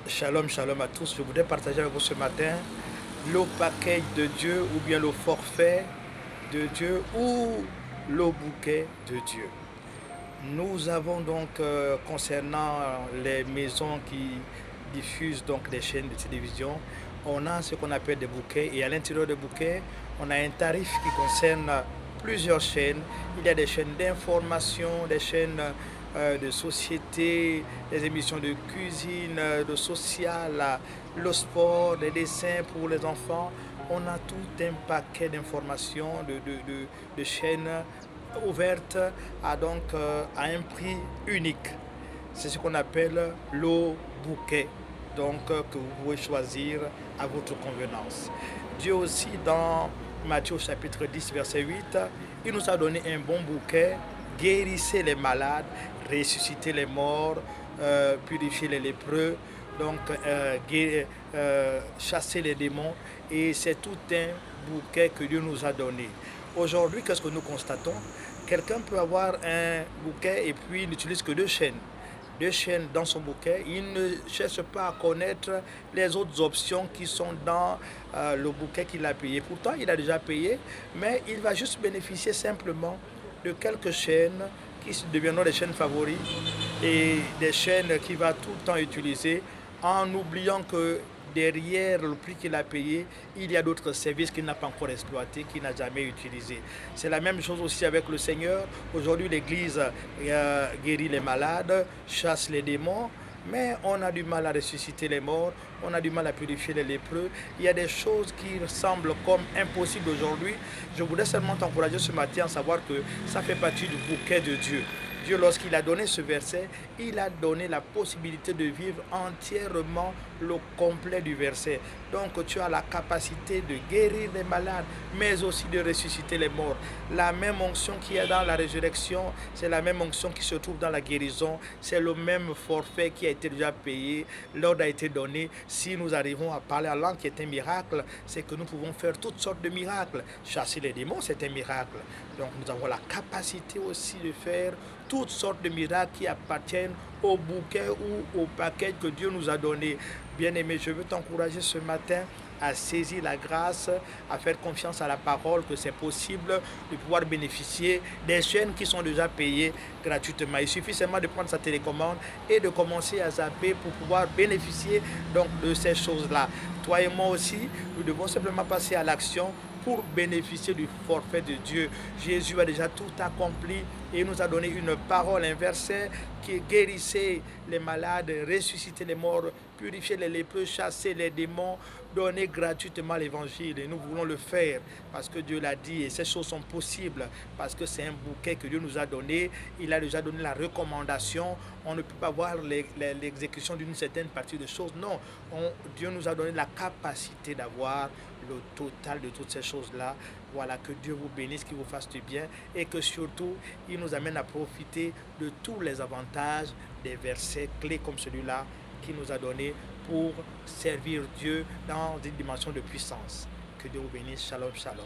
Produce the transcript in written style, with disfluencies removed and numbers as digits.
Shalom, shalom à tous. Je voudrais partager avec vous ce matin le paquet de Dieu ou bien le forfait de Dieu ou le bouquet de Dieu. Nous avons donc, concernant les maisons qui diffusent donc des chaînes de télévision, on a ce qu'on appelle des bouquets et à l'intérieur des bouquets, on a un tarif qui concerne plusieurs chaînes. Il y a des chaînes d'information, des chaînes de société, des émissions de cuisine, de social, le sport, des dessins pour les enfants. On a tout un paquet d'informations, de chaînes ouvertes à un prix unique. C'est ce qu'on appelle le bouquet, que vous pouvez choisir à votre convenance. Dieu aussi, dans Matthieu chapitre 10, verset 8, il nous a donné un bon bouquet: guérissez les malades, ressuscitez les morts, purifiez les lépreux, chasser les démons. Et c'est tout un bouquet que Dieu nous a donné. Aujourd'hui, qu'est-ce que nous constatons? Quelqu'un peut avoir un bouquet et puis il n'utilise que deux chaînes dans son bouquet. Il ne cherche pas à connaître les autres options qui sont dans le bouquet qu'il a payé. Pourtant, il a déjà payé, mais il va juste bénéficier simplement de quelques chaînes qui deviendront des chaînes favoris et des chaînes qu'il va tout le temps utiliser en oubliant que derrière le prix qu'il a payé, il y a d'autres services qu'il n'a pas encore exploités, qu'il n'a jamais utilisés. C'est la même chose aussi avec le Seigneur. Aujourd'hui, l'Église guérit les malades, chasse les démons, mais on a du mal à ressusciter les morts, on a du mal à purifier les lépreux. Il y a des choses qui semblent comme impossibles aujourd'hui. Je voudrais seulement t'encourager ce matin à savoir que ça fait partie du bouquet de Dieu. Dieu, lorsqu'il a donné ce verset, il a donné la possibilité de vivre entièrement le complet du verset. Donc tu as la capacité de guérir les malades, mais aussi de ressusciter les morts. La même onction qu'il y a dans la résurrection, c'est la même onction qui se trouve dans la guérison. C'est le même forfait qui a été déjà payé. L'ordre a été donné. Si nous arrivons à parler en langue, qui est un miracle, c'est que nous pouvons faire toutes sortes de miracles. Chasser les démons, c'est un miracle. Donc nous avons la capacité aussi de faire toutes sortes de miracles qui appartiennent au bouquet ou au paquet que Dieu nous a donné. Bien-aimé, je veux t'encourager ce matin à saisir la grâce, à faire confiance à la parole, que c'est possible de pouvoir bénéficier des chaînes qui sont déjà payées gratuitement. Il suffit seulement de prendre sa télécommande et de commencer à zapper pour pouvoir bénéficier donc de ces choses-là. Toi et moi aussi, nous devons simplement passer à l'action pour bénéficier du forfait de Dieu. Jésus a déjà tout accompli et nous a donné une parole, un verset qui guérissait les malades, ressusciter les morts, purifier les lépreux, chasser les démons, donner gratuitement l'évangile. Et nous voulons le faire parce que Dieu l'a dit et ces choses sont possibles parce que c'est un bouquet que Dieu nous a donné. Il a déjà donné la recommandation. On ne peut pas voir l'exécution d'une certaine partie de choses. Non, Dieu nous a donné la capacité d'avoir le total de toutes ces choses-là. Voilà, que Dieu vous bénisse, qu'il vous fasse du bien et que surtout, il nous amène à profiter de tous les avantages des versets clés comme celui-là qu'il nous a donné pour servir Dieu dans une dimension de puissance. Que Dieu vous bénisse. Shalom, shalom.